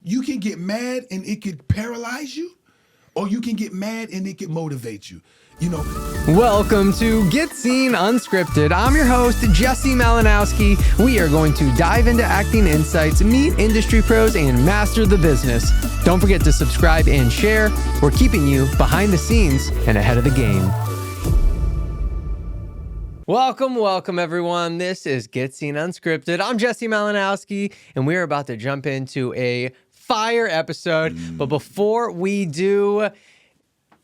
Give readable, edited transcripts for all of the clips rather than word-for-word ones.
you can get mad and it could paralyze you, or you can get mad and it could motivate you. You know. Welcome to Get Scene Unscripted. I'm your host, Jesse Malinowski. We are going to dive into acting insights, meet industry pros, and master the business. Don't forget to subscribe and share. We're keeping you behind the scenes and ahead of the game. Welcome, everyone. This is Get Scene Unscripted. I'm Jesse Malinowski, and we're about to jump into a fire episode. But before we do,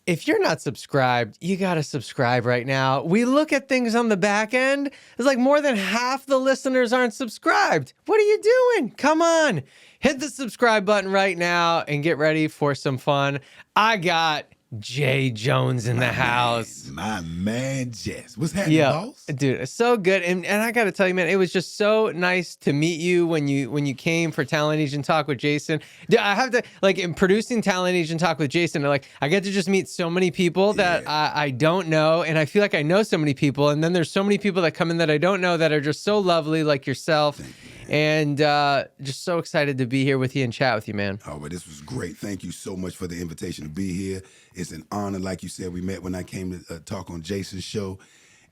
if you're not subscribed, you got to subscribe right now. We look at things on the back end. It's like more than half the listeners aren't subscribed. What are you doing? Come on. Hit the subscribe button right now and get ready for some fun. I got Jay Jones in the house. My man, Jess. What's happening, boss? Dude, it's so good. And I got to tell you, man, it was just so nice to meet you when you came for Talent Agent Talk with Jason. Dude, I have to, like, in producing Talent Agent Talk with Jason, like, I get to just meet so many people that I don't know, and I feel like I know so many people, and then there's so many people that come in that I don't know that are just so lovely, like yourself. And just so excited to be here with you and chat with you, man. Oh, but this was great. Thank you so much for the invitation to be here. It's an honor. Like you said, we met when I came to talk on Jason's show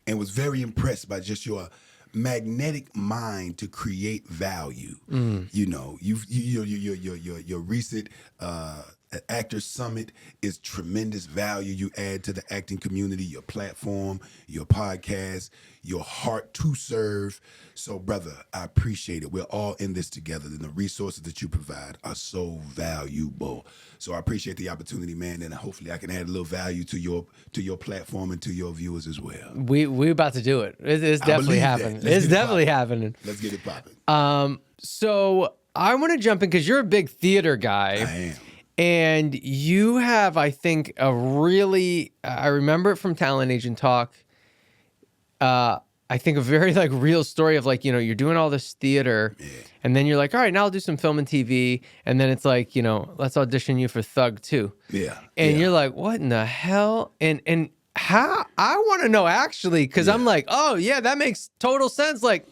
and was very impressed by just your magnetic mind to create value. You know, your recent Actors Summit is tremendous value you add to the acting community, your platform, your podcast, your heart to serve. So, brother, I appreciate it. We're all in this together, and the resources that you provide are so valuable. So I appreciate the opportunity, man, and hopefully I can add a little value to your platform and to your viewers as well. We about to do it. It's definitely happening. It's definitely happening. Let's get it popping. So I want to jump in because you're a big theater guy. I am. And you have, I think, I remember it from Talent Agent Talk. I think a very like real story of like, you're doing all this theater and then you're like, all right, now I'll do some film and TV. And then it's like, let's audition you for Thug 2. Yeah. And you're like, what in the hell? And how, I want to know actually, because I'm like, oh yeah, that makes total sense. Like,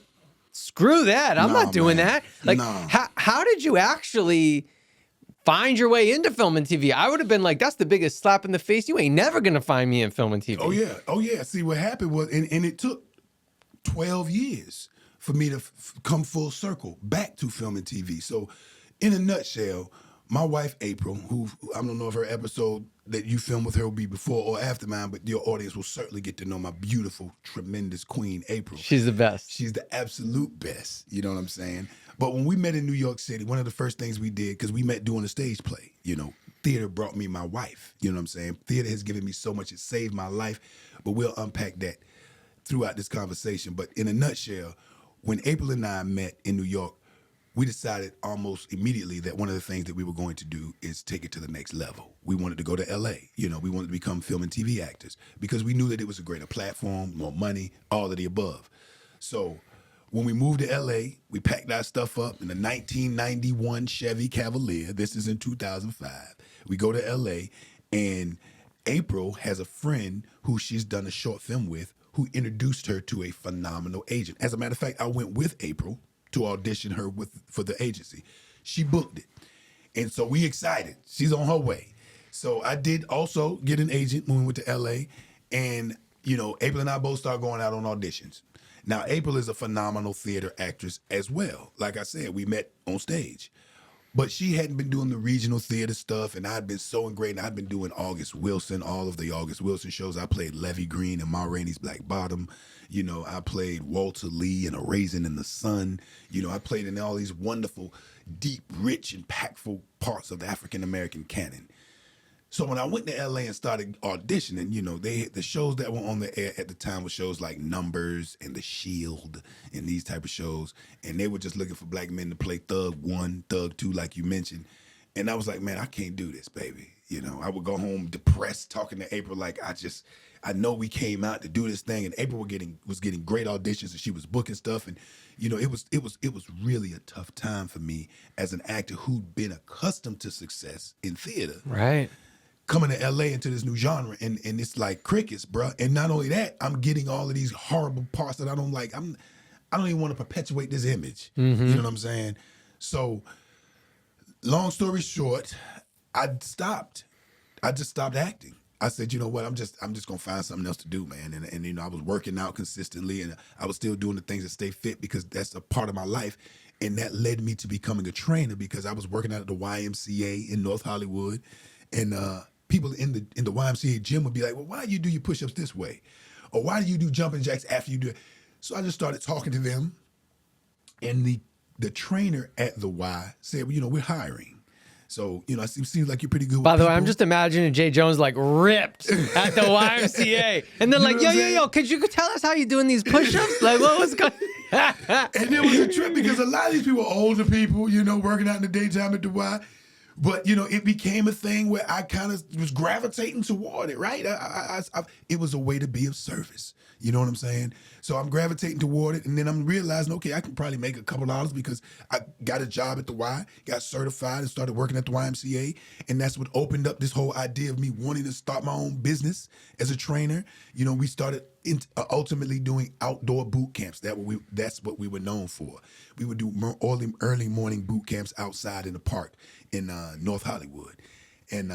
screw that. I'm not doing that. Like, how did you actually find your way into film and TV? I would have been like, that's the biggest slap in the face. You ain't never going to find me in film and TV. Oh, yeah. See, what happened was, and it took 12 years for me to come full circle back to film and TV. So, in a nutshell, my wife, April, who I don't know if her episode that you filmed with her will be before or after mine, but your audience will certainly get to know my beautiful, tremendous queen, April. She's the best. She's the absolute best. You know what I'm saying? But when we met in New York City, one of the first things we did, because we met doing a stage play, theater brought me my wife. You know what I'm saying? Theater has given me so much. It saved my life. But we'll unpack that throughout this conversation. But in a nutshell, when April and I met in New York, we decided almost immediately that one of the things that we were going to do is take it to the next level. We wanted to go to LA. We wanted to become film and TV actors because we knew that it was a greater platform, more money, all of the above. So when we moved to LA, we packed our stuff up in the 1991 Chevy Cavalier. This is in 2005. We go to LA, and April has a friend who she's done a short film with who introduced her to a phenomenal agent. As a matter of fact, I went with April to audition her for the agency. She booked it. And so we excited. She's on her way. So I did also get an agent when we went to LA. And, April and I both started going out on auditions. Now, April is a phenomenal theater actress as well. Like I said, we met on stage. But she hadn't been doing the regional theater stuff, and I'd been so ingrained. I'd been doing August Wilson, all of the August Wilson shows. I played Levy Green in Ma Rainey's Black Bottom. I played Walter Lee in A Raisin in the Sun. I played in all these wonderful, deep, rich, impactful parts of the African-American canon. So when I went to LA and started auditioning, the shows that were on the air at the time were shows like Numbers and The Shield and these type of shows. And they were just looking for black men to play Thug 1, Thug 2, like you mentioned. And I was like, man, I can't do this, baby. I would go home depressed talking to April like, I know we came out to do this thing, and April was getting great auditions, and she was booking stuff, and it was really a tough time for me as an actor who'd been accustomed to success in theater. Right. Coming to LA into this new genre, and it's like crickets, bro. And not only that, I'm getting all of these horrible parts that I don't like. I don't even want to perpetuate this image. Mm-hmm. You know what I'm saying? So long story short, I stopped. I just stopped acting. I said, you know what, I'm just gonna find something else to do, man. And you know, I was working out consistently, and I was still doing the things that stay fit because that's a part of my life. And that led me to becoming a trainer because I was working out at the YMCA in North Hollywood, and people in the YMCA gym would be like, well, why do you do your push-ups this way, or why do you do jumping jacks after you do it? So I just started talking to them, and the trainer at the Y said, well, you know, we're hiring. So, you know, it seems like you're pretty good with By the way, people. I'm just imagining Jay Jones like ripped at the YMCA. And then You like, know what I'm saying? yo, could you tell us how you doing these push-ups? Like, what was going And it was a trip because a lot of these people are older people, you know, working out in the daytime at the Y. But, you know, it became a thing where I kind of was gravitating toward it, right? It was a way to be of service. You know what I'm saying? So I'm gravitating toward it, and then I'm realizing, okay, I can probably make a couple dollars because I got a job at the Y, got certified, and started working at the YMCA, and that's what opened up this whole idea of me wanting to start my own business as a trainer. You know, we started ultimately doing outdoor boot camps. That's what we were known for. We would do early morning boot camps outside in the park in North Hollywood, and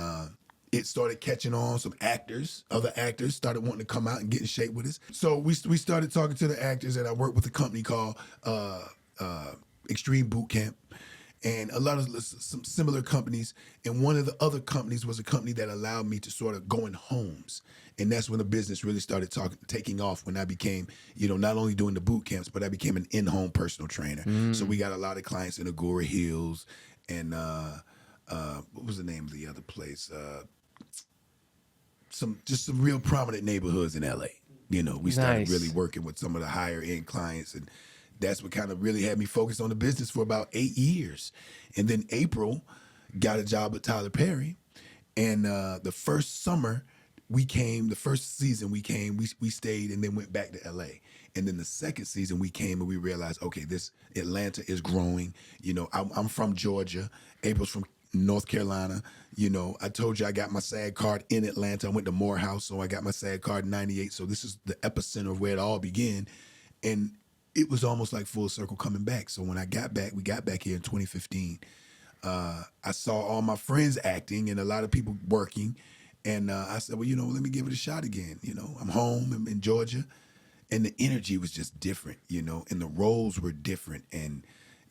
it started catching on. Some other actors started wanting to come out and get in shape with us. So we started talking to the actors, and I worked with a company called Extreme Boot Camp, and a lot of some similar companies. And one of the other companies was a company that allowed me to sort of go in homes. And that's when the business really started taking off, when I became, you know, not only doing the boot camps, but I became an in-home personal trainer. So we got a lot of clients in Agora Hills and what was the name of the other place? Some real prominent neighborhoods in LA. You know, we started really working with some of the higher end clients, and that's what kind of really had me focused on the business for about 8 years. And then April got a job with Tyler Perry, and the first summer the first season we came, we stayed and then went back to LA. And then the second season we came and we realized, okay, this Atlanta is growing. You know, I'm from Georgia. April's from North Carolina. You know, I told you I got my SAG card in Atlanta. I went to Morehouse, so I got my SAG card in 98. So this is the epicenter of where it all began. And it was almost like full circle coming back. So when we got back here in 2015, I saw all my friends acting and a lot of people working. And I said, well, you know, let me give it a shot again. You know, I'm home, I'm in Georgia. And the energy was just different, you know, and the roles were different. And,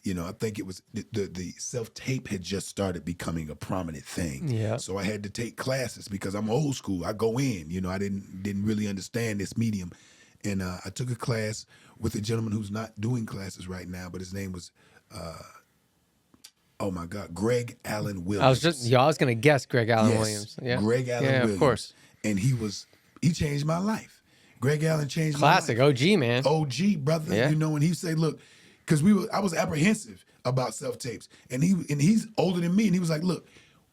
you know, I think it was the self-tape had just started becoming a prominent thing. Yeah. So I had to take classes because I'm old school. I go in, you know, I didn't really understand this medium. And I took a class with a gentleman who's not doing classes right now, but his name was, oh my God, Greg Allen Williams. I was going to guess Greg Allen Williams. Yeah. Greg Allen Williams. Of course. And he changed my life. Greg Allen changed Classic, my life. OG, man. OG, brother. Yeah. You know, and he said, look, because I was apprehensive about self-tapes. And he's older than me, and he was like, look,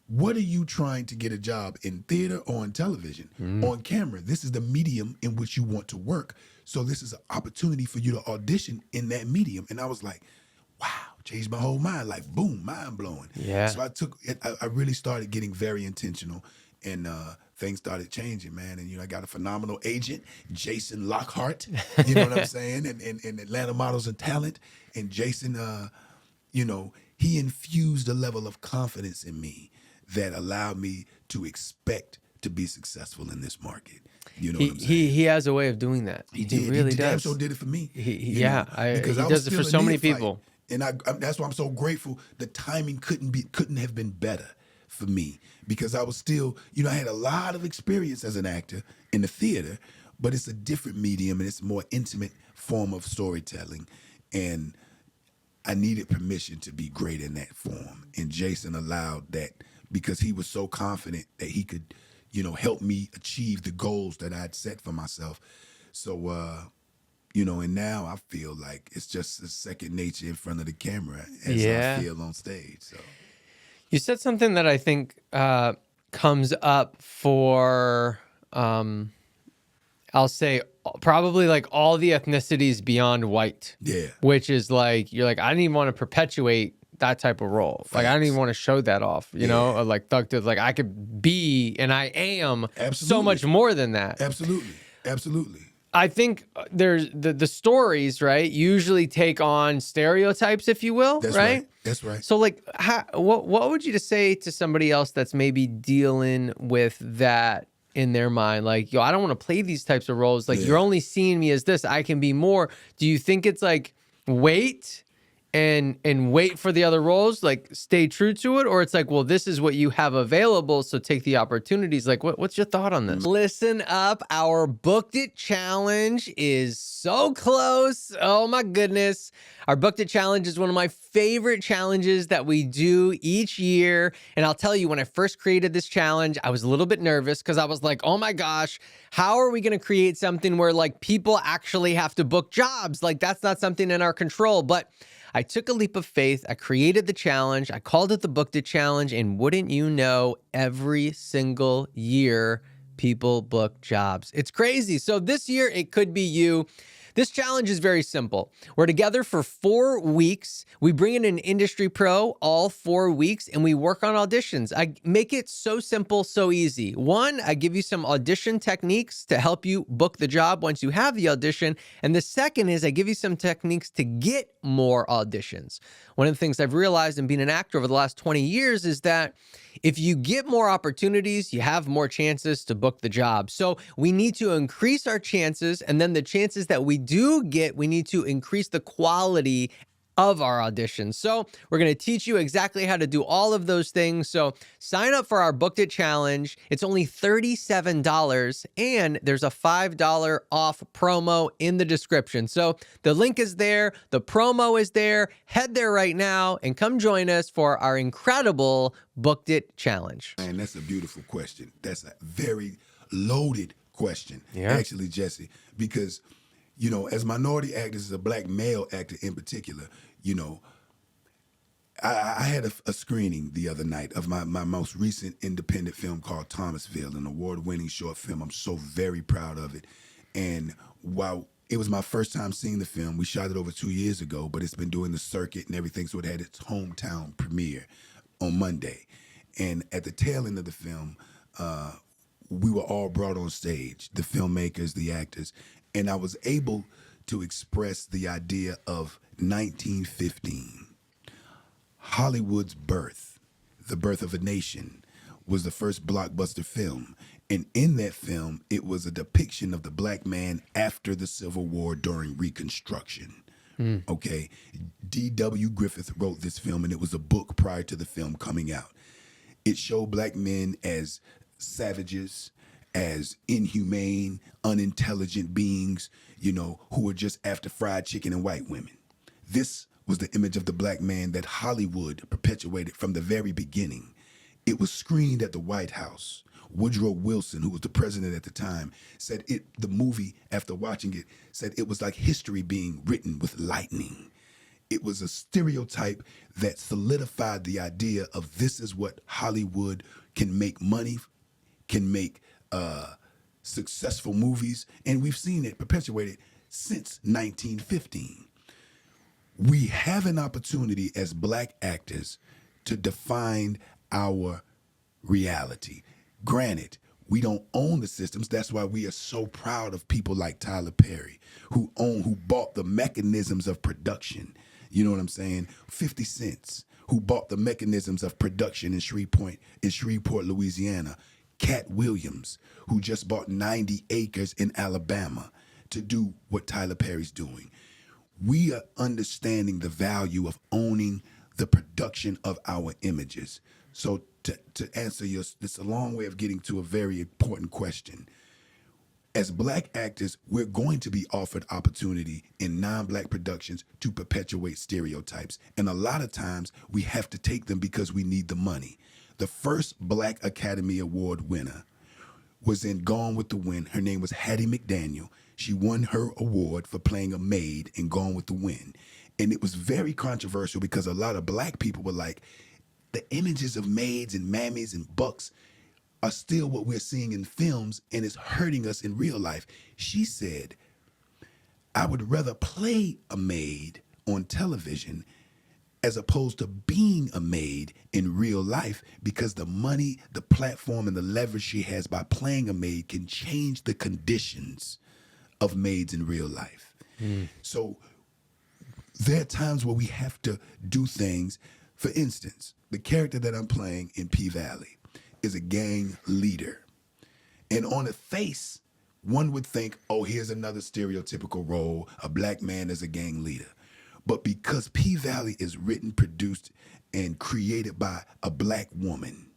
what are you trying to get a job in theater or on television, on camera? This is the medium in which you want to work. So this is an opportunity for you to audition in that medium. And I was like, wow, changed my whole mind. Like, boom, mind blowing. Yeah. So I really started getting very intentional, and things started changing, man. And, you know, I got a phenomenal agent, Jason Lockhart, you know what I'm saying? And Atlanta Models and Talent. And Jason, you know, he infused a level of confidence in me that allowed me to expect to be successful in this market. You know what I'm saying? He has a way of doing that. He really He does. damn sure did it for me. He because I was does it still for a so many neophyte. people. And that's why I'm so grateful. The timing couldn't have been better for me, because I was still, you know, I had a lot of experience as an actor in the theater, but it's a different medium and it's a more intimate form of storytelling. And I needed permission to be great in that form. And Jason allowed that because he was so confident that he could, you know, help me achieve the goals that I'd set for myself. So, you know, and now I feel like it's just a second nature in front of the camera as I feel on stage. So you said something that I think comes up for, I'll say, probably like all the ethnicities beyond white. Yeah. Which is like, you're like, I didn't even want to perpetuate that type of role. Facts. Like, I didn't even want to show that off, you know? Or like Thug like I could be and I am so much more than that. Absolutely. I think there's the stories, right, usually take on stereotypes, if you will, That's right? That's right. So like, what would you just say to somebody else that's maybe dealing with that in their mind? Like, yo, I don't want to play these types of roles. Like, you're Yeah. only seeing me as this. I can be more. Do you think it's like wait and wait for the other roles, like stay true to it, or it's like, well, this is what you have available, so take the opportunities? Like, what's your thought on this? Listen up, our Booked It challenge is so close. Oh my goodness. Our Booked It challenge is one of my favorite challenges that we do each year. And I'll tell you, when I first created this challenge, I was a little bit nervous because I was like, oh my gosh, how are we going to create something where like people actually have to book jobs? Like, that's not something in our control. But I took a leap of faith. I created the challenge. I called it the Booked It Challenge. And wouldn't you know, every single year, people book jobs. It's crazy. So this year, it could be you. This challenge is very simple. We're together for 4 weeks. We bring in an industry pro all 4 weeks, and we work on auditions. I make it so simple, so easy. One, I give you some audition techniques to help you book the job once you have the audition. And the second is I give you some techniques to get more auditions. One of the things I've realized in being an actor over the last 20 years is that if you get more opportunities, you have more chances to book the job. So we need to increase our chances, and then the chances that we do get, we need to increase the quality of our auditions. So we're going to teach you exactly how to do all of those things. So sign up for our Booked It challenge. It's only $37, and there's a $5 off promo in the description. So the link is there. The promo is there. Head there right now and come join us for our incredible Booked It challenge. And that's a beautiful question. That's a very loaded question, Yeah. actually, Jesse, because, you know, as minority actors, as a black male actor in particular, you know, I had a screening the other night of my most recent independent film called Thomasville, an award-winning short film. I'm so very proud of it. And while it was my first time seeing the film, we shot it over 2 years ago, but it's been doing the circuit and everything, so it had its hometown premiere on Monday. And at the tail end of the film, we were all brought on stage, the filmmakers, the actors, and I was able to express the idea of 1915. Hollywood's birth, the birth of a nation, was the first blockbuster film. And in that film, it was a depiction of the black man after the Civil War during Reconstruction. Okay? D.W. Griffith wrote this film, and it was a book prior to the film coming out. It showed black men as savages, as inhumane, unintelligent beings, you know, who were just after fried chicken and white women. This was the image of the black man that Hollywood perpetuated from the very beginning. It was screened at the White House. Woodrow Wilson, who was the president at the time, said the movie, after watching it, said it was like history being written with lightning. It was a stereotype that solidified the idea of this is what Hollywood can make money, can make successful movies, and we've seen it perpetuated since 1915. We have an opportunity as black actors to define our reality. Granted, we don't own the systems. That's why we are so proud of people like Tyler Perry, who bought the mechanisms of production. You know what I'm saying? 50 Cent, who bought the mechanisms of production in Shreveport, Louisiana. Cat Williams, who just bought 90 acres in Alabama to do what Tyler Perry's doing. We are understanding the value of owning the production of our images. So to answer it's a long way of getting to a very important question. As black actors, we're going to be offered opportunity in non-black productions to perpetuate stereotypes. And a lot of times we have to take them because we need the money. The first Black Academy Award winner was in Gone with the Wind. Her name was Hattie McDaniel. She won her award for playing a maid in Gone with the Wind. And it was very controversial because a lot of black people were like, the images of maids and mammies and bucks are still what we're seeing in films, and it's hurting us in real life. She said, I would rather play a maid on television as opposed to being a maid in real life, because the money, the platform, and the leverage she has by playing a maid can change the conditions of maids in real life. So there are times where we have to do things. For instance, the character that I'm playing in P-Valley is a gang leader. And on the face, one would think, oh, here's another stereotypical role, a black man as a gang leader. But because P-Valley is written, produced, and created by a black woman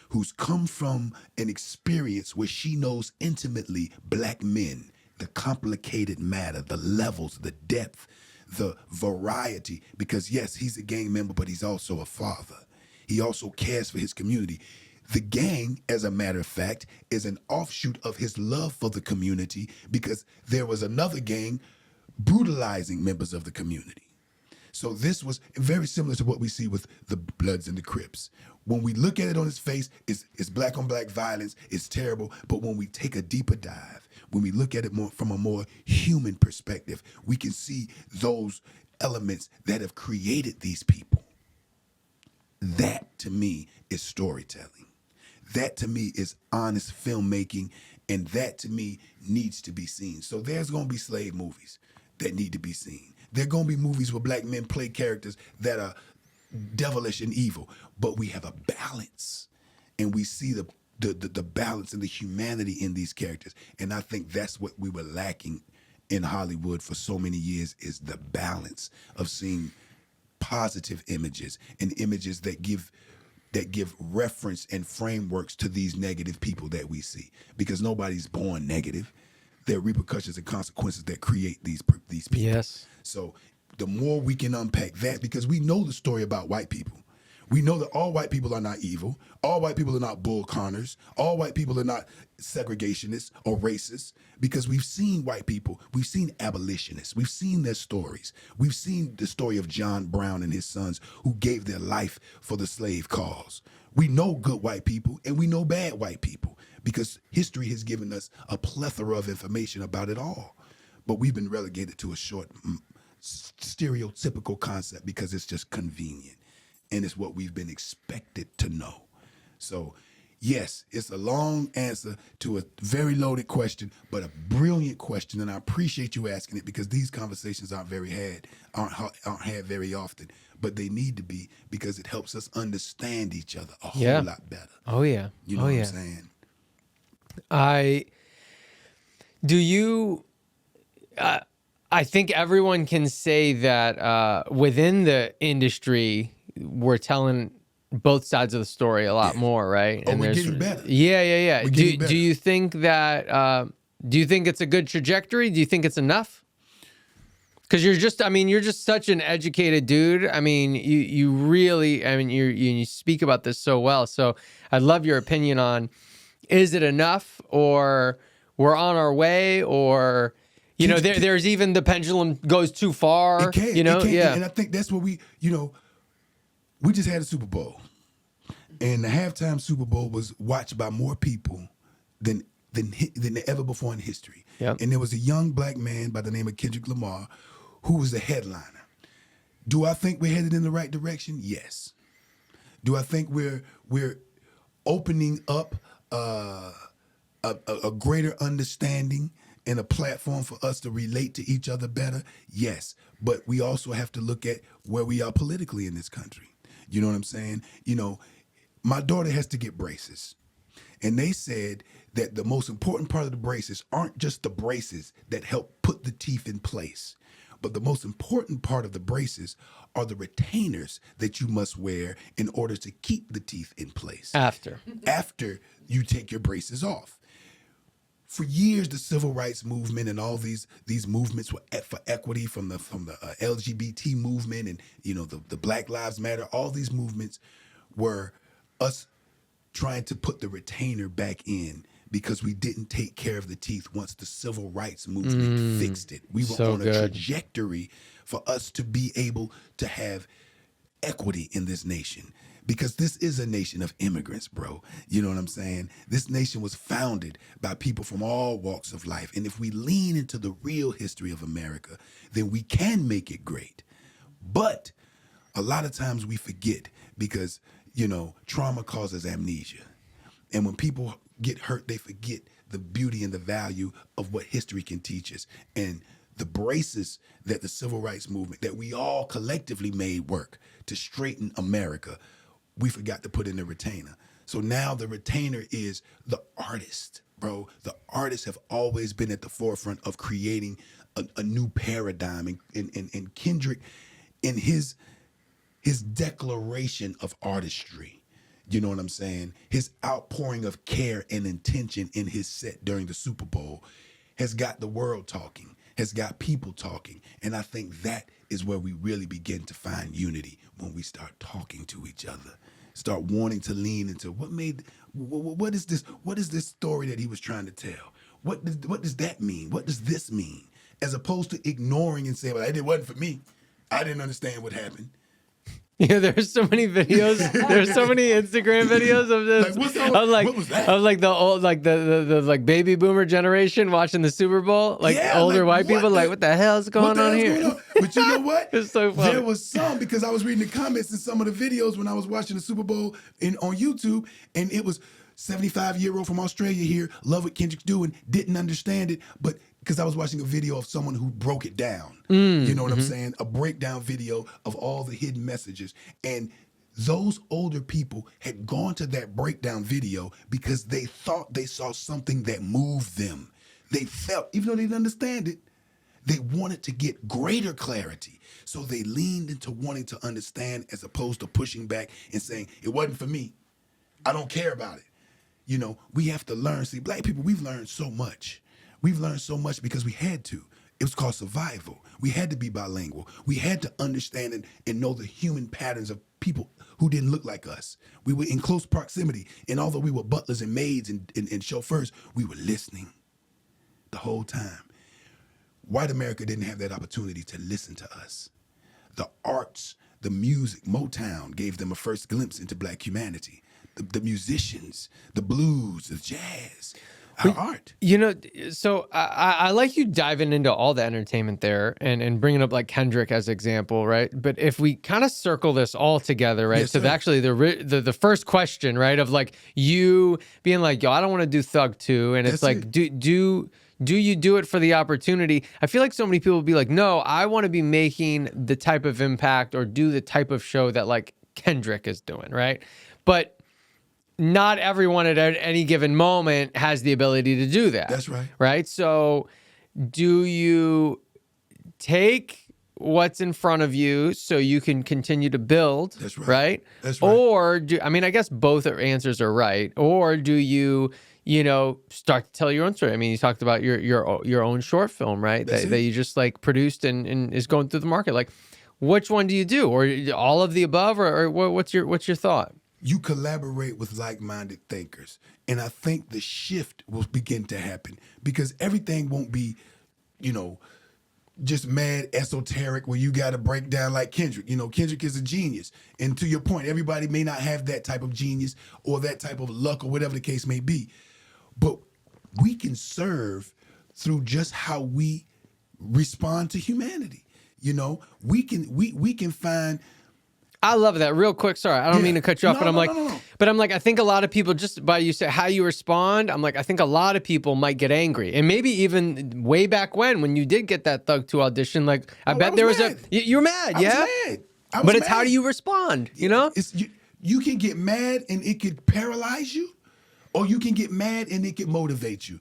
who's come from an experience where she knows intimately black men, the complicated matter, the levels, the depth, the variety, because yes, he's a gang member, but he's also a father. He also cares for his community. The gang, as a matter of fact, is an offshoot of his love for the community because there was another gang brutalizing members of the community. So this was very similar to what we see with the Bloods and the Crips. When we look at it on his face, it's black on black violence, it's terrible. But when we take a deeper dive, when we look at it more from a more human perspective, we can see those elements that have created these people. That to me is storytelling. That to me is honest filmmaking, and that to me needs to be seen. So there's gonna be slave movies that need to be seen. There are gonna be movies where black men play characters that are devilish and evil, but we have a balance, and we see the balance and the humanity in these characters. And I think that's what we were lacking in Hollywood for so many years, is the balance of seeing positive images and images that give reference and frameworks to these negative people that we see, because nobody's born negative. There are repercussions and consequences that create these people. Yes. So the more we can unpack that, because we know the story about white people. We know that all white people are not evil. All white people are not bull conners. All white people are not segregationists or racists, because we've seen white people. We've seen abolitionists. We've seen their stories. We've seen the story of John Brown and his sons who gave their life for the slave cause. We know good white people and we know bad white people, because history has given us a plethora of information about it all. But we've been relegated to a short, stereotypical concept because it's just convenient. And it's what we've been expected to know. So, yes, it's a long answer to a very loaded question, but a brilliant question. And I appreciate you asking it, because these conversations aren't had very often, but they need to be, because it helps us understand each other a whole lot better. Oh yeah. You know what I'm saying? I think everyone can say that within the industry, we're telling both sides of the story a lot more, right? Oh, we're getting better. Yeah. We're getting better. Do you think that? Do you think it's a good trajectory? Do you think it's enough? Because you're just such an educated dude. I mean, you really, you speak about this so well. So I'd love your opinion on: is it enough, or we're on our way, or there's even the pendulum goes too far. It can, yeah. And I think that's what we just had a Super Bowl, and the halftime Super Bowl was watched by more people than ever before in history. Yep. And there was a young black man by the name of Kendrick Lamar who was the headliner. Do I think we're headed in the right direction? Yes. Do I think we're opening up a greater understanding and a platform for us to relate to each other better? Yes. But we also have to look at where we are politically in this country. You know what I'm saying? My daughter has to get braces. And they said that the most important part of the braces aren't just the braces that help put the teeth in place, but the most important part of the braces are the retainers that you must wear in order to keep the teeth in place. After you take your braces off. For years, the civil rights movement and all these movements were for equity, from the LGBT movement and the Black Lives Matter. All these movements were us trying to put the retainer back in, because we didn't take care of the teeth once the civil rights movement fixed it. We were on a trajectory for us to be able to have equity in this nation, because this is a nation of immigrants, bro. You know what I'm saying? This nation was founded by people from all walks of life. And if we lean into the real history of America, then we can make it great. But a lot of times we forget, because, trauma causes amnesia. And when people get hurt, they forget the beauty and the value of what history can teach us. And the braces that the civil rights movement, that we all collectively made work to straighten America, we forgot to put in the retainer. So now the retainer is the artist, bro. The artists have always been at the forefront of creating a new paradigm. And Kendrick, in his declaration of artistry, you know what I'm saying? His outpouring of care and intention in his set during the Super Bowl has got the world talking, has got people talking. And I think that is where we really begin to find unity, when we start talking to each other, start wanting to lean into what is this story that he was trying to tell? What does that mean? What does this mean? As opposed to ignoring and saying, well, it wasn't for me. I didn't understand what happened. Yeah, there's so many videos. There's so many Instagram videos of this. What was that? Of like the old, like the like baby boomer generation watching the Super Bowl, like older white people, like what the hell is going on here? But you know what? It's so funny. There was some, because I was reading the comments in some of the videos when I was watching the Super Bowl on YouTube, and it was 75-year-old from Australia here, love what Kendrick's doing, didn't understand it, but because I was watching a video of someone who broke it down. You know what I'm saying? A breakdown video of all the hidden messages. And those older people had gone to that breakdown video because they thought they saw something that moved them. They felt, even though they didn't understand it, they wanted to get greater clarity. So they leaned into wanting to understand, as opposed to pushing back and saying, it wasn't for me. I don't care about it. You know, we have to learn. See, black people, we've learned so much. We've learned so much because we had to. It was called survival. We had to be bilingual. We had to understand and know the human patterns of people who didn't look like us. We were in close proximity. And although we were butlers and maids and chauffeurs, we were listening the whole time. White America didn't have that opportunity to listen to us. The arts, the music, Motown gave them a first glimpse into black humanity. The musicians, the blues, the jazz, our art. You know, so I like you diving into all the entertainment there and bringing up like Kendrick as example, right? But if we kind of circle this all together, right? Yes, so sir. actually the first question, right, of like you being like, yo, I don't want to do Thug 2, and it's That's like, it. do you do it for the opportunity? I feel like so many people will be like, no, I want to be making the type of impact or do the type of show that like Kendrick is doing, right? But not everyone at any given moment has the ability to do that. That's right. Right? So do you take what's in front of you so you can continue to build? That's right. Right? That's right. Or I mean, I guess both answers are right. Or do you start to tell your own story? I mean, you talked about your own short film, right? That you just like produced and is going through the market. Like, which one do you do? Or all of the above? Or what's your thought? You collaborate with like-minded thinkers. And I think the shift will begin to happen, because everything won't be, just mad esoteric where you got to break down like Kendrick. Kendrick is a genius. And to your point, everybody may not have that type of genius or that type of luck or whatever the case may be. But we can serve through just how we respond to humanity. We can find... I love that. Real quick, sorry, I don't mean to cut you off, but I'm like, I think a lot of people, just by you say how you respond, I'm like, I think a lot of people might get angry, and maybe even way back when you did get that Thug 2 audition, like I bet there was mad. you were mad, yeah. But it's how do you respond? You can get mad and it could paralyze you, or you can get mad and it could motivate you.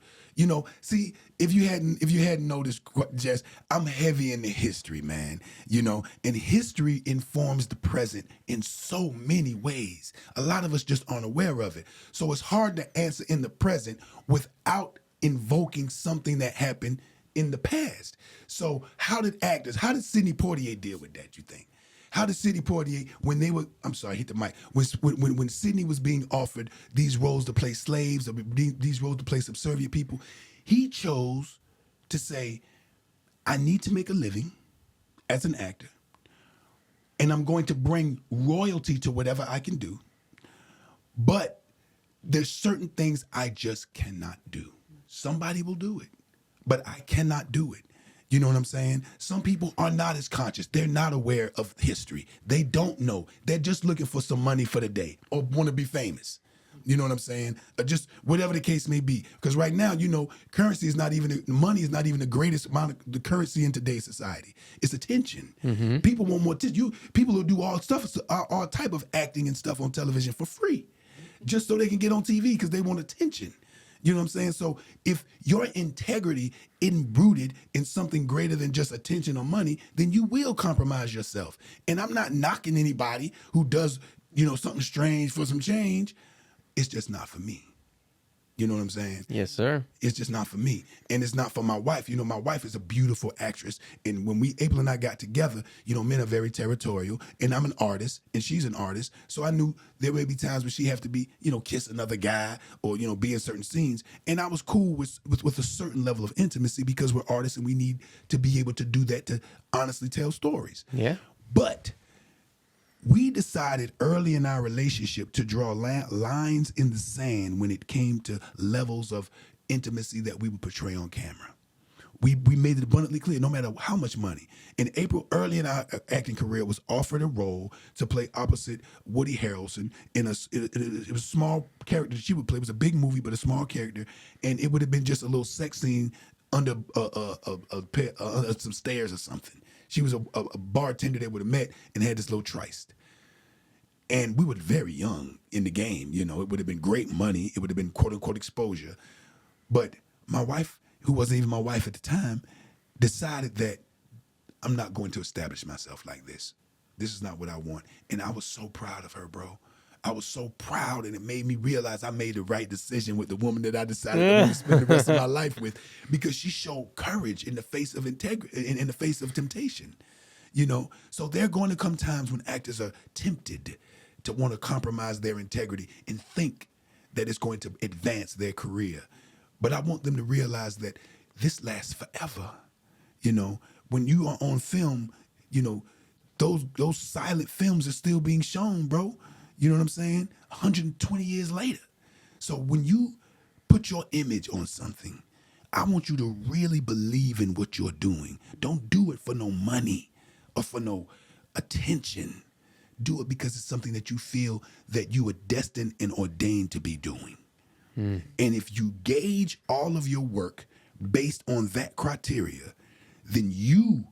See, if you hadn't noticed, Jess, I'm heavy into history, man. And history informs the present in so many ways. A lot of us just aren't aware of it. So it's hard to answer in the present without invoking something that happened in the past. So how did Sidney Poitier deal with that, you think? How did Sidney Poitier, when they were, I'm sorry, hit the mic, when Sidney was being offered these roles to play slaves, or these roles to play subservient people, he chose to say, I need to make a living as an actor, and I'm going to bring royalty to whatever I can do, but there's certain things I just cannot do. Somebody will do it, but I cannot do it. You know what I'm saying? Some people are not as conscious. They're not aware of history. They don't know. They're just looking for some money for the day or want to be famous. You know what I'm saying? Just whatever the case may be. Because right now, currency is not even, money is not even the greatest amount of the currency in today's society. It's attention. People want more attention. People who do all type of acting and stuff on television for free, just so they can get on TV because they want attention. You know what I'm saying? So if your integrity isn't rooted in something greater than just attention or money, then you will compromise yourself. And I'm not knocking anybody who does, something strange for some change. It's just not for me. You know what I'm saying? Yes, sir. It's just not for me. And it's not for my wife. My wife is a beautiful actress. And when April and I got together, men are very territorial. And I'm an artist and she's an artist. So I knew there may be times when she have to be, kiss another guy or, be in certain scenes. And I was cool with a certain level of intimacy because we're artists and we need to be able to do that to honestly tell stories. Yeah. But we decided early in our relationship to draw lines in the sand when it came to levels of intimacy that we would portray on camera. We made it abundantly clear, no matter how much money. And April, early in our acting career, was offered a role to play opposite Woody Harrelson it was a small character that she would play. It was a big movie, but a small character. And it would have been just a little sex scene under some stairs or something. She was a bartender that would have met and had this little tryst. And we were very young in the game. It would have been great money. It would have been quote unquote exposure. But my wife, who wasn't even my wife at the time, decided that I'm not going to establish myself like this. This is not what I want. And I was so proud of her, bro. I was so proud, and it made me realize I made the right decision with the woman that I decided I want to spend the rest of my life with, because she showed courage in the face of in the face of temptation. So there are going to come times when actors are tempted to want to compromise their integrity and think that it's going to advance their career. But I want them to realize that this lasts forever. When you are on film, those silent films are still being shown, bro. You know what I'm saying? 120 years later. So when you put your image on something, I want you to really believe in what you're doing. Don't do it for no money or for no attention. Do it because it's something that you feel that you are destined and ordained to be doing. And if you gauge all of your work based on that criteria, then you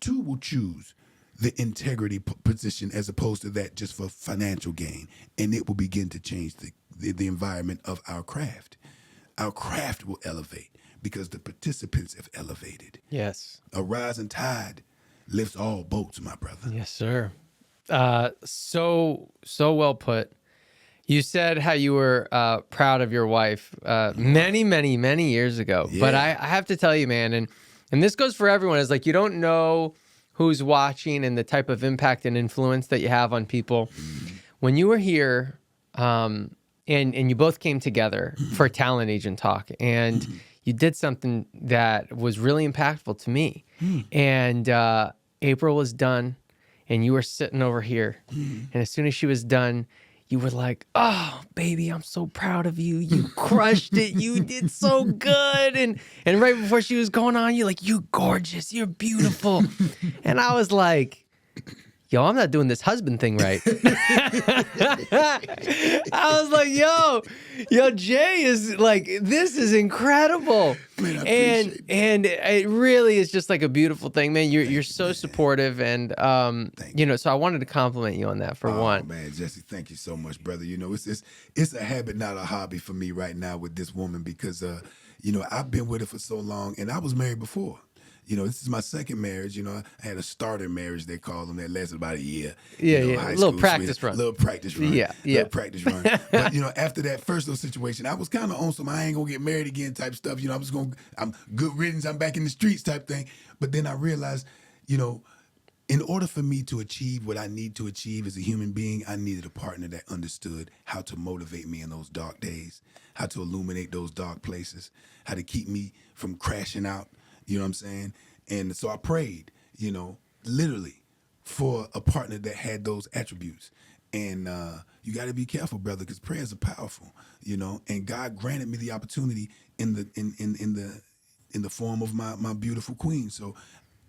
too will choose the integrity position as opposed to that just for financial gain. And it will begin to change the environment of our craft. Our craft will elevate because the participants have elevated. Yes. A rising tide lifts all boats, my brother. Yes, sir. So well put. You said how you were proud of your wife many, many, many years ago. Yeah. But I have to tell you, man, and this goes for everyone, is like you don't know who's watching and the type of impact and influence that you have on people. When you were here and you both came together for Talent Agent Talk, and you did something that was really impactful to me. And April was done, and you were sitting over here. And as soon as she was done, you were like, "Oh, baby, I'm so proud of you. You crushed it. You did so good." And right before she was going on, you're like, "You gorgeous. You're beautiful." And I was like, "Yo, I'm not doing this husband thing right." I was like, yo, Jay is like, this is incredible. Man, I appreciate it. And it really is just like a beautiful thing, man. You're so supportive, and so I wanted to compliment you on that for one. Man, Jesse, thank you so much, brother. It's a habit, not a hobby for me right now with this woman because I've been with her for so long, and I was married before. This is my second marriage. I had a starter marriage, they call them, that lasted about a year. A little practice run. Little practice run. Yeah. Practice run. But, after that first little situation, I was kind of on some I ain't going to get married again type stuff. I'm good riddance, I'm back in the streets type thing. But then I realized, in order for me to achieve what I need to achieve as a human being, I needed a partner that understood how to motivate me in those dark days, how to illuminate those dark places, how to keep me from crashing out. You know what I'm saying? And so I prayed, literally for a partner that had those attributes. And you got to be careful, brother, because prayers are powerful, and God granted me the opportunity in the form of my beautiful queen. So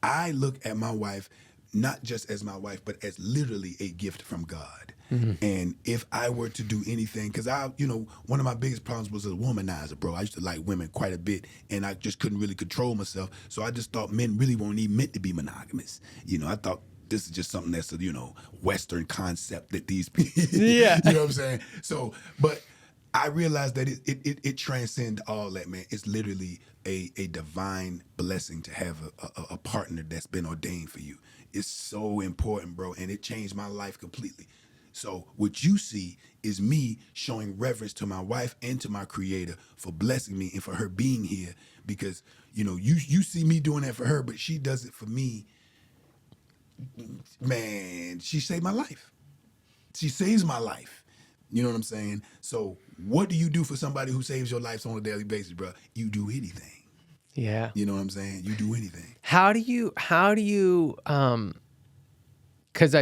I look at my wife not just as my wife, but as literally a gift from God. And if I were to do anything, because one of my biggest problems was a womanizer, bro. I used to like women quite a bit, and I just couldn't really control myself. So I just thought men really weren't even meant to be monogamous. I thought this is just something that's a, Western concept that these people, Yeah. you know what I'm saying? So, but I realized that it transcends all that, man. It's literally a divine blessing to have a partner that's been ordained for you. It's so important, bro, and it changed my life completely. So what you see is me showing reverence to my wife and to my creator for blessing me and for her being here, because you see me doing that for her, but she does it for me. Man, she saved my life. She saves my life. You know what I'm saying? So what do you do for somebody who saves your life on a daily basis, bro? You do anything. Yeah. You know what I'm saying? You do anything. How do you cuz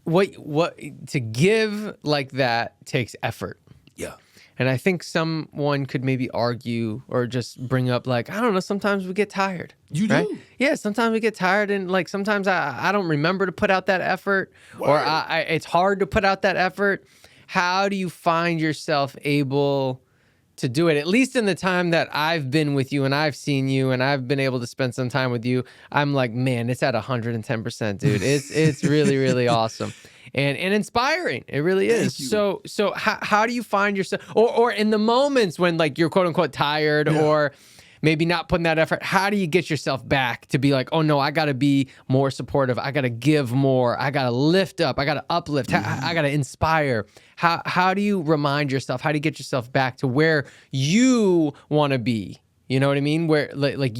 what to give like that takes effort. Yeah. And I think someone could maybe argue or just bring up like, I don't know, sometimes we get tired. You right? do. Yeah, sometimes we get tired, and like sometimes I don't remember to put out that effort. Word. Or it's hard to put out that effort. How do you find yourself able to do it? At least in the time that I've been with you and I've seen you and I've been able to spend some time with you, I'm like, man, it's at 110%, dude. It's really, really awesome. And inspiring. It really is. Thank you. So how do you find yourself, or in the moments when like you're quote unquote tired, Yeah. or maybe not putting that effort, how do you get yourself back to be like, oh no, I got to be more supportive. I got to give more. I got to lift up. I got to uplift. I got to inspire. How do you remind yourself? How do you get yourself back to where you want to be? You know what I mean? Where like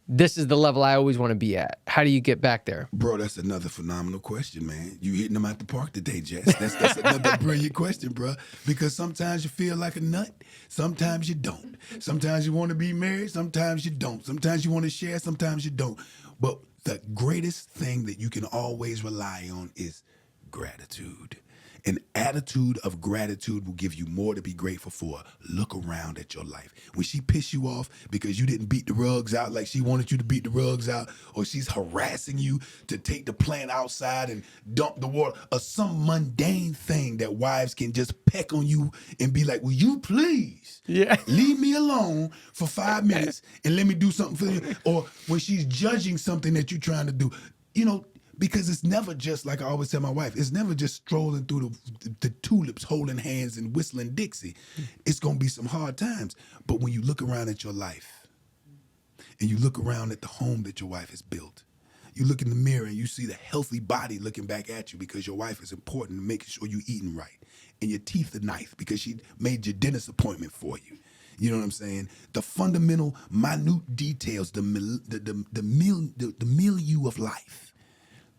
this is the level I always want to be at. How do you get back there? Bro, that's another phenomenal question, man. You hitting them out the park today, Jess. That's another brilliant question, bro. Because sometimes you feel like a nut, sometimes you don't. Sometimes you want to be married, sometimes you don't. Sometimes you want to share, sometimes you don't. But the greatest thing that you can always rely on is gratitude. An attitude of gratitude will give you more to be grateful for. Look around at your life. When she pissed you off because you didn't beat the rugs out like she wanted you to beat the rugs out, or she's harassing you to take the plant outside and dump the water, or some mundane thing that wives can just peck on you and be like, will you please leave me alone for 5 minutes and let me do something for you? Or when she's judging something that you're trying to do, because it's never just, like I always tell my wife, it's never just strolling through the tulips, holding hands and whistling Dixie. It's going to be some hard times. But when you look around at your life and you look around at the home that your wife has built, you look in the mirror and you see the healthy body looking back at you because your wife is important to making sure you're eating right. And your teeth are nice because she made your dentist appointment for you. You know what I'm saying? The fundamental, minute details, the milieu of life.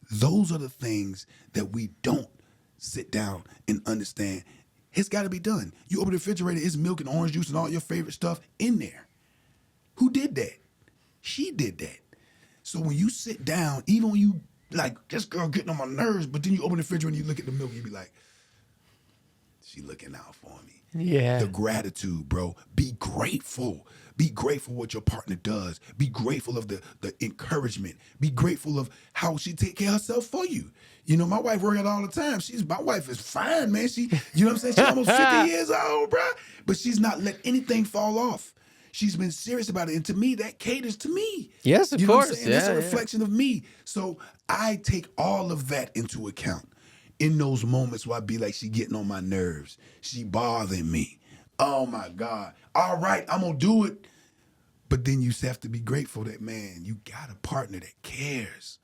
Those are the things that we don't sit down and understand. It's got to be done. You open the refrigerator, it's milk and orange juice and all your favorite stuff in there. Who did that? She did that. So when you sit down, even when you like, this girl getting on my nerves, but then you open the refrigerator and you look at the milk, you be like, she looking out for me. Yeah. The gratitude, bro. Be grateful. Be grateful what your partner does. Be grateful of the encouragement. Be grateful of how she take care of herself for you. My wife work out all the time. My wife is fine, man. She, you know what I'm saying? She's almost 50 years old, bro. But she's not let anything fall off. She's been serious about it. And to me, that caters to me. Yes, of you know course. What I'm saying? That's a reflection of me. So I take all of that into account. In those moments where I be like, she getting on my nerves. She bothering me. Oh my God. All right, I'm gonna do it. But then you have to be grateful that, man, you got a partner that cares.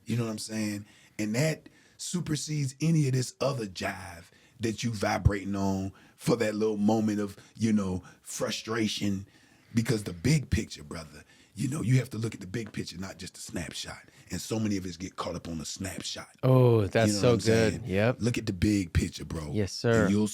You know what I'm saying? And that supersedes any of this other jive that you vibrating on for that little moment of, frustration. Because the big picture, brother, you have to look at the big picture, not just the snapshot. And so many of us get caught up on the snapshot. Oh, that's so good. Saying? Yep. Look at the big picture, bro. Yes, sir. And you'll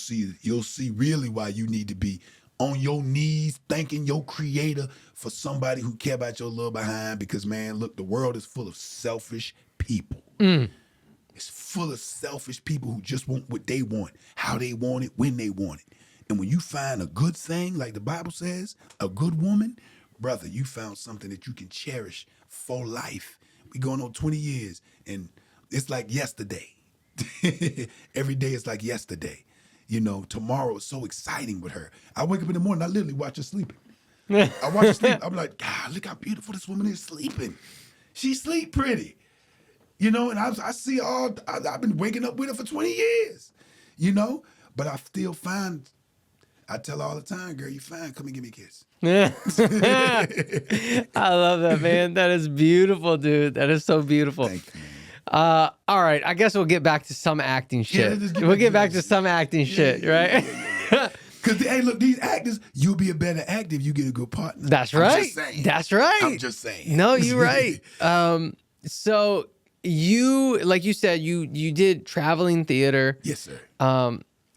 see really why you need to be on your knees thanking your creator for somebody who care about your little behind. Because, man, look, the world is full of selfish people. It's full of selfish people who just want what they want, how they want it, when they want it. And when you find a good thing, like the Bible says, a good woman, brother, you found something that you can cherish for life. We going on 20 years, and it's like yesterday. Every day is like yesterday. You know, tomorrow is so exciting with her. I wake up in the morning, I literally watch her sleeping. I watch her sleep. I'm like, God, look how beautiful this woman is sleeping. She sleep pretty. You know, and I see I've been waking up with her for 20 years, you know, but I still find, I tell her all the time, girl, you fine, come and give me a kiss. I love that, man. That is beautiful, dude. That is so beautiful. Thank you, man. All right, I guess we'll get back to some acting shit. let's just We'll get back to some acting shit, right? Because, hey, look, these actors, you'll be a better actor if you get a good partner. That's I'm right. just saying. That's right. I'm just saying. No, you're right. So you, like you said, you did traveling theater. Yes, sir.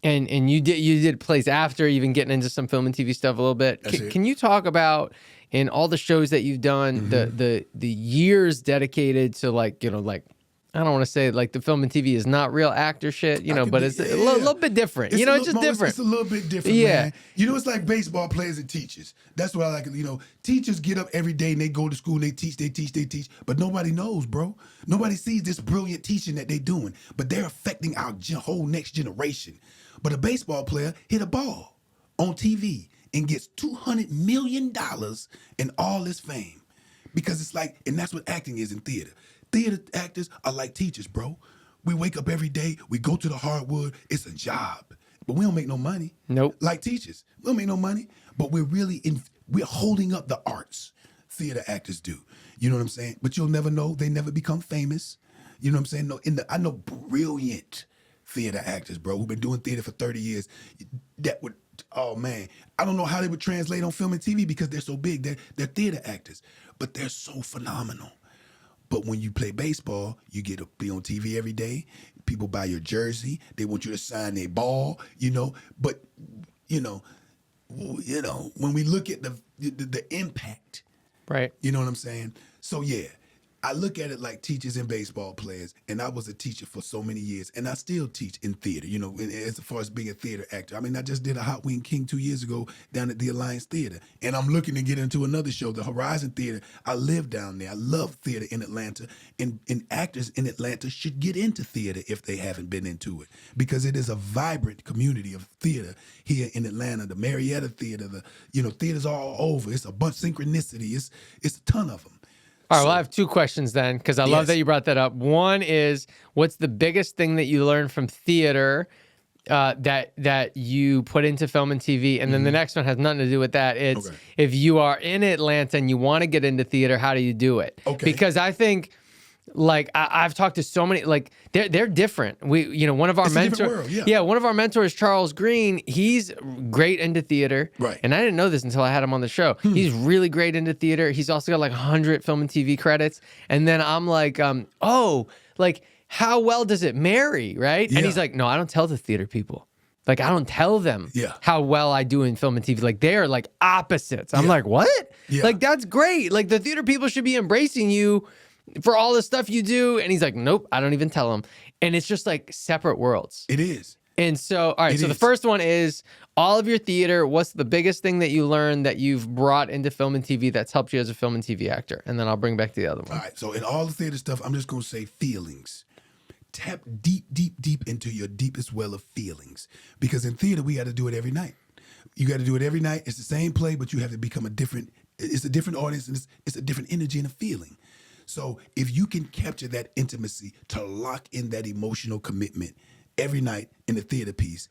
And you did plays after, even getting into some film and TV stuff a little bit. Can you talk about in all the shows that you've done, the years dedicated to, like, you know, like, I don't want to say like the film and TV is not real actor shit, you know, but it's a little bit different. You know, it's just different. It's a little bit different, man. You know, it's like baseball players and teachers. That's what I like. You know, teachers get up every day and they go to school and they teach, but nobody knows, bro. Nobody sees this brilliant teaching that they're doing, but they're affecting our whole next generation. But a baseball player hit a ball on TV and gets $200 million and all this fame. Because it's like, and that's what acting is in theater. Theater actors are like teachers, bro. We wake up every day, we go to the hardwood, it's a job. But we don't make no money. Nope. Like teachers, we don't make no money, but we're holding up the arts. Theater actors do. You know what I'm saying? But you'll never know, they never become famous. You know what I'm saying? No, I know brilliant theater actors, bro, who've been doing theater for 30 years. That would, oh man, I don't know how they would translate on film and TV because they're so big. They're theater actors, but they're so phenomenal. But when you play baseball, you get to be on TV every day. People buy your jersey. They want you to sign their ball, you know. But, you know, when we look at the impact, right? You know what I'm saying? So, yeah, I look at it like teachers and baseball players, and I was a teacher for so many years, and I still teach in theater, you know, as far as being a theater actor. I mean, I just did a Hot Wing King 2 years ago down at the Alliance Theater, and I'm looking to get into another show, the Horizon Theater. I live down there. I love theater in Atlanta, and actors in Atlanta should get into theater if they haven't been into it, because it is a vibrant community of theater here in Atlanta. The Marietta Theater, theaters all over. It's a bunch of synchronicity. It's a ton of them. All right, well, I have two questions then, because I love that you brought that up. One is, what's the biggest thing that you learned from theater that you put into film and TV? And then the next one has nothing to do with that. It's if you are in Atlanta and you want to get into theater, how do you do it? Okay. Because I think, like, I've talked to so many, like, they're different. One of our mentors, one of our mentors, Charles Green, he's great into theater. Right. And I didn't know this until I had him on the show. He's really great into theater. He's also got like 100 film and TV credits. And then I'm like, how well does it marry, right? Yeah. And he's like, no, I don't tell the theater people. Like, I don't tell them how well I do in film and TV. Like, they're like opposites. I'm like, what? Yeah. Like, that's great. Like, the theater people should be embracing you for all the stuff you do. And he's like, nope, I don't even tell them. And it's just like separate worlds. It is. And so, all right, the first one is all of your theater. What's the biggest thing that you learned that you've brought into film and TV that's helped you as a film and TV actor? And then I'll bring back the other one. All right, so in all the theater stuff, I'm just going to say feelings. Tap deep, deep, deep into your deepest well of feelings. Because in theater, we got to do it every night. You got to do it every night. It's the same play, but you have to become it's a different audience, and it's a different energy and a feeling. So if you can capture that intimacy to lock in that emotional commitment every night in the theater piece,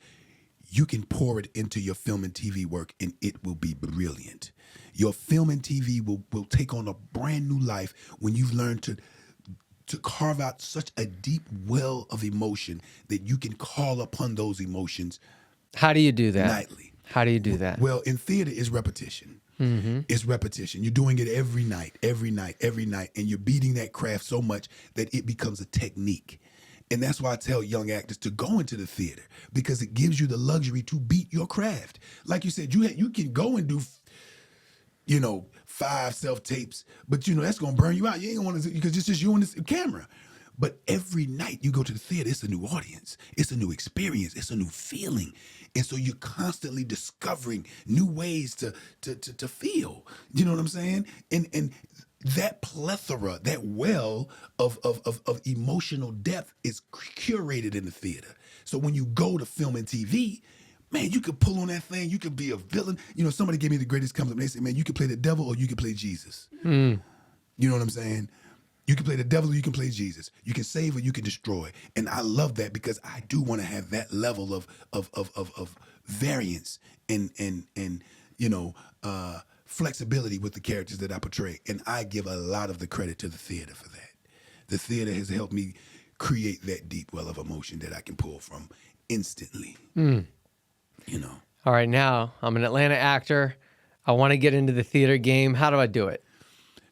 you can pour it into your film and TV work, and it will be brilliant. Your film and TV will take on a brand new life when you've learned to carve out such a deep well of emotion that you can call upon those emotions. How do you do that? Nightly. How do you do that? Well, in theater, it's repetition. It's repetition. You're doing it every night, and you're beating that craft so much that it becomes a technique. And that's why I tell young actors to go into the theater, because it gives you the luxury to beat your craft. Like you said, you can go and do, 5 self-tapes, but that's gonna burn you out. You ain't gonna want to, because it's just you and this camera. But every night you go to the theater, it's a new audience, it's a new experience, it's a new feeling. And so you're constantly discovering new ways to feel. You know what I'm saying? And that plethora, that well of emotional depth is curated in the theater. So when you go to film and TV, man, you could pull on that thing. You could be a villain. You know, somebody gave me the greatest compliment. They said, man, you can play the devil or you can play Jesus. You know what I'm saying? You can play the devil or you can play Jesus. You can save or you can destroy. And I love that because I do want to have that level of variance and you know, flexibility with the characters that I portray. And I give a lot of the credit to the theater for that. The theater has helped me create that deep well of emotion that I can pull from instantly. You know. All right, now I'm an Atlanta actor. I want to get into the theater game. How do I do it?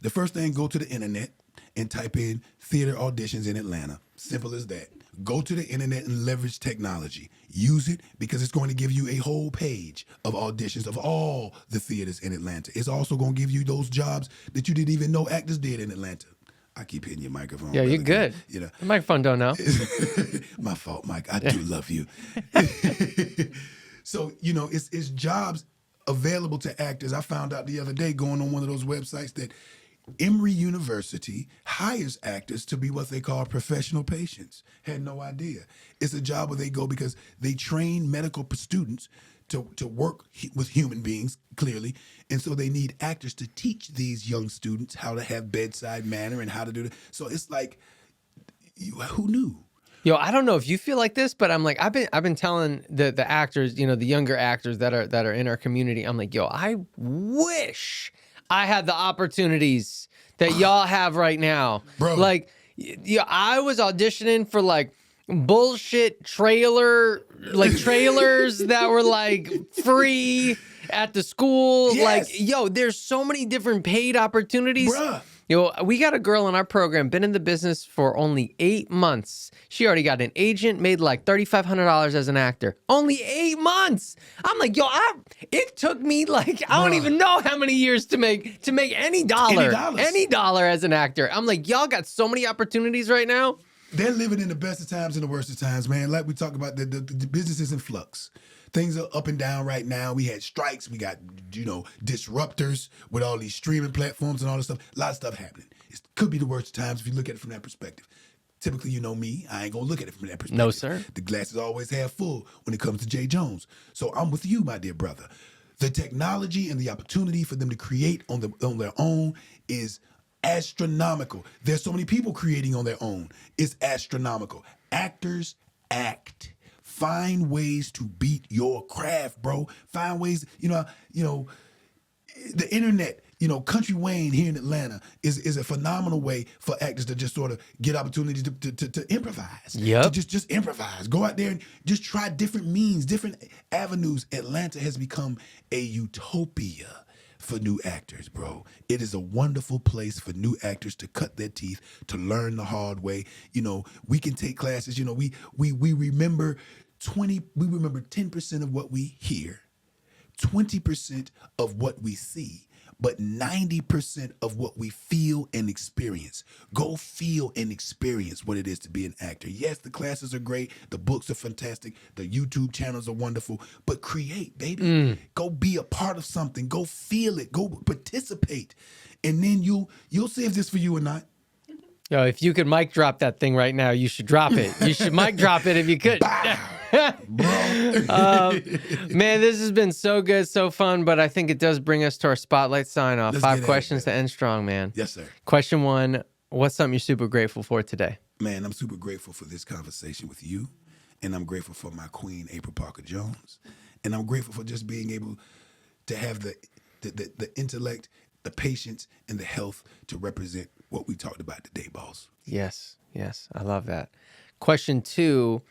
The first thing, go to the internet and type in theater auditions in Atlanta. Simple as that. Go to the internet and leverage technology. Use it because it's going to give you a whole page of auditions of all the theaters in Atlanta. It's also going to give you those jobs that you didn't even know actors did in Atlanta. I keep hitting your microphone. Yeah, you're brother. good. You know, The microphone don't know. my fault, Mike. I do love you. So, you know, it's jobs available to actors. I found out the other day going on one of those websites that Emory University hires actors to be what they call professional patients. Had no idea. It's a job where they go because they train medical students to work with human beings, clearly. And so they need actors to teach these young students how to have bedside manner and how to do it. So it's like, who knew? Yo, I don't know if you feel like this, but I'm like, I've been telling the actors, you know, the younger actors that are in our community, I'm like, yo, I wish I had the opportunities that y'all have right now. Bro. Like, yeah, I was auditioning for like bullshit trailers that were like free at the school. Yes. Like, yo, there's so many different paid opportunities. Bruh. Yo, we got a girl in our program, been in the business for only 8 months. She already got an agent, made like $3,500 as an actor. Only 8 months. I'm like, yo, it took me like, I don't even know how many years to make any dollar. Any dollar as an actor. I'm like, y'all got so many opportunities right now. They're living in the best of times and the worst of times, man. Like we talk about, the business is in flux. Things are up and down right now. We had strikes. We got, you know, disruptors with all these streaming platforms and all this stuff. A lot of stuff happening. It could be the worst of times if you look at it from that perspective. Typically, you know me, I ain't gonna look at it from that perspective. No, sir. The glass is always half full when it comes to Jay Jones. So I'm with you, my dear brother. The technology and the opportunity for them to create on their own is astronomical. There's so many people creating on their own. It's astronomical. Actors act. Find ways to beat your craft, bro. Find ways, you know, the internet, you know, Country Wayne here in Atlanta is a phenomenal way for actors to just sort of get opportunities to improvise. Yep. To just improvise. Go out there and just try different means, different avenues. Atlanta has become a utopia for new actors, bro. It is a wonderful place for new actors to cut their teeth, to learn the hard way. You know, we can take classes, you know, we remember 10% of what we hear, 20% of what we see, but 90% of what we feel and experience. Go feel and experience what it is to be an actor. Yes, the classes are great. The books are fantastic. The YouTube channels are wonderful. But create, baby. Go be a part of something. Go feel it. Go participate. And then you'll see if this is for you or not. Yo, if you could mic drop that thing right now, you should drop it. You should mic drop it if you could. Man, this has been so good, so fun, but I think it does bring us to our spotlight sign off. Let's 5 get questions at it, to end strong, man. Yes, sir. Question 1, what's something you're super grateful for today? Man, I'm super grateful for this conversation with you. And I'm grateful for my queen, April Parker Jones. And I'm grateful for just being able to have the intellect, the patience, and the health to represent what we talked about today, boss. Yes, I love that. Question 2,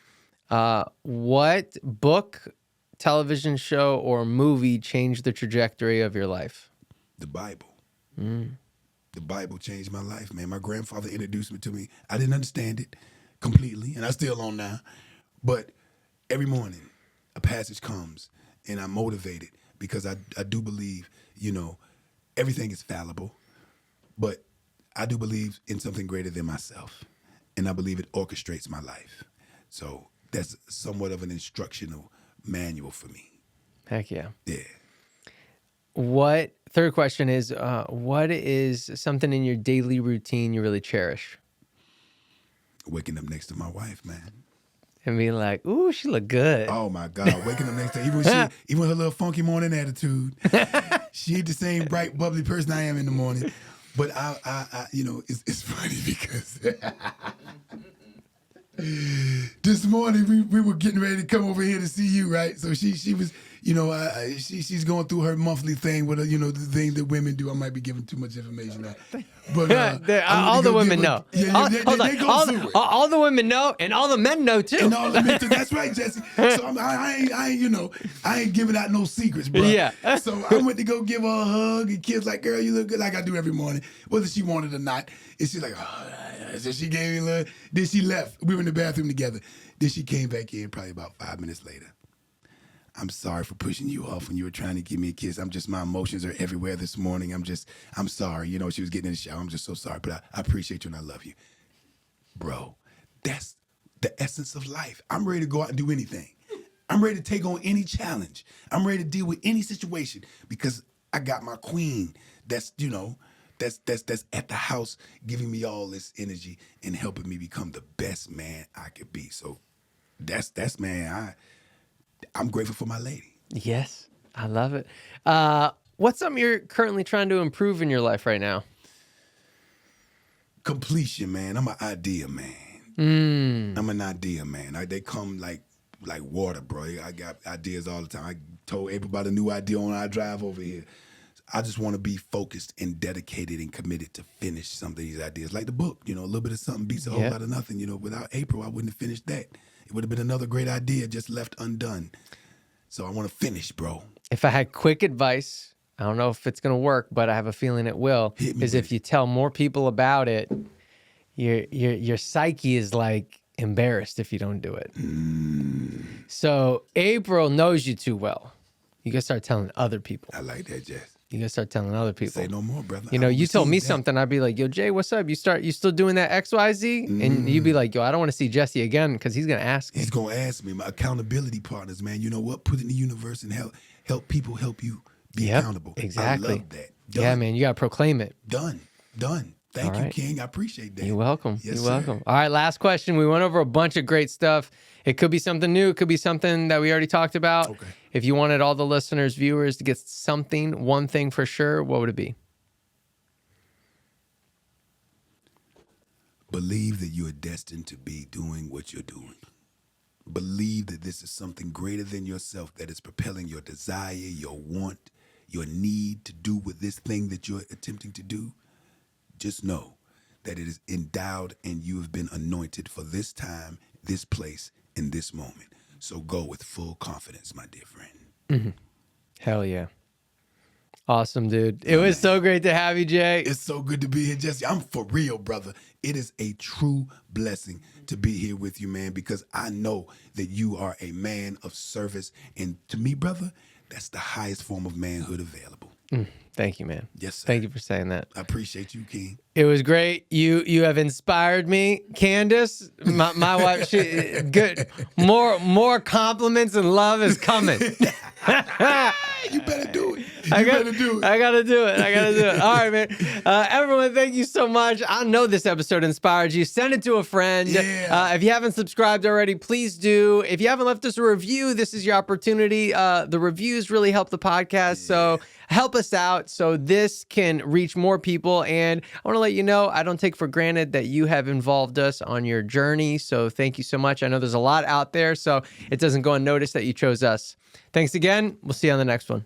what book, television show, or movie changed the trajectory of your life? The Bible. The Bible changed my life, man. My grandfather introduced me to me. I didn't understand it completely, and I still don't now. But every morning, a passage comes, and I'm motivated because I do believe, you know, everything is fallible, but I do believe in something greater than myself, and I believe it orchestrates my life. So that's somewhat of an instructional manual for me. Heck yeah. Yeah. Third question is, what is something in your daily routine you really cherish? Waking up next to my wife, man. And being like, ooh, she look good. Oh my God, waking up next to her, even with her little funky morning attitude, she ain't the same bright, bubbly person I am in the morning. But I it's funny because this morning we were getting ready to come over here to see you, right? So she was, she's going through her monthly thing with the thing that women do. I might be giving too much information out, but all the women know. Yeah, they go through it. All the women know, and all the men know too. And all the men too. That's right, Jesse. So I ain't giving out no secrets, bro. Yeah. So I went to go give her a hug and kiss, like, girl, you look good, like I do every morning, whether she wanted or not. And she's like, oh. So she gave me a little. Then she left. We were in the bathroom together. Then she came back in probably about 5 minutes later. I'm sorry for pushing you off when you were trying to give me a kiss. My emotions are everywhere this morning. I'm sorry. She was getting in the shower. I'm just so sorry. But I appreciate you and I love you. Bro, that's the essence of life. I'm ready to go out and do anything. I'm ready to take on any challenge. I'm ready to deal with any situation because I got my queen that's at the house giving me all this energy and helping me become the best man I could be. So that's man, I'm grateful for my lady. Yes, I love it. What's something you're currently trying to improve in your life right now? Completion, man. I'm an idea man. I'm an idea man. They come like water, bro. I got ideas all the time. I told April about a new idea on our drive over here. I just want to be focused and dedicated and committed to finish some of these ideas. Like the book, a little bit of something beats a whole lot of nothing. Without April, I wouldn't have finished that. It would have been another great idea just left undone. So I want to finish, bro. If I had quick advice, I don't know if it's going to work, but I have a feeling it will, is if you tell more people about it, your psyche is like embarrassed if you don't do it. So April knows you too well. You got to start telling other people. I like that, Jess. You gotta start telling other people. Say no more, brother. You told me something. I'd be like, yo, Jay, what's up? You still doing that XYZ? And you'd be like, yo, I don't want to see Jesse again because he's gonna ask me. He's gonna ask me. My accountability partners, man. You know what? Put it in the universe and help people help you be accountable. Exactly. I love that. Done. Yeah, man, you gotta proclaim it. Done. Thank you, King. I appreciate that. You're welcome. Yes, You're sir. welcome. All right, last question. We went over a bunch of great stuff. It could be something new. It could be something that we already talked about. Okay. If you wanted all the listeners, viewers to get one thing for sure, what would it be? Believe that you are destined to be doing what you're doing. Believe that this is something greater than yourself that is propelling your desire, your want, your need to do with this thing that you're attempting to do. Just know that it is endowed and you have been anointed for this time, this place, and this moment. So go with full confidence, my dear friend. Mm-hmm. Hell yeah. Awesome, dude. It was so great to have you, Jay. It's so good to be here, Jesse. I'm for real, brother. It is a true blessing to be here with you, man, because I know that you are a man of service. And to me, brother, that's the highest form of manhood available. Thank you, man. Yes, sir. Thank you for saying that. I appreciate you, King. It was great. You have inspired me, Candace, my wife. She good. More compliments and love is coming. You better do it. I gotta do it. All right, man. Everyone, thank you so much. I know this episode inspired you. Send it to a friend. Yeah. If you haven't subscribed already, please do. If you haven't left us a review, this is your opportunity. The reviews really help the podcast, so help us out so this can reach more people. And I want to let you know, I don't take for granted that you have involved us on your journey. So thank you so much. I know there's a lot out there, so it doesn't go unnoticed that you chose us. Thanks again. We'll see you on the next one.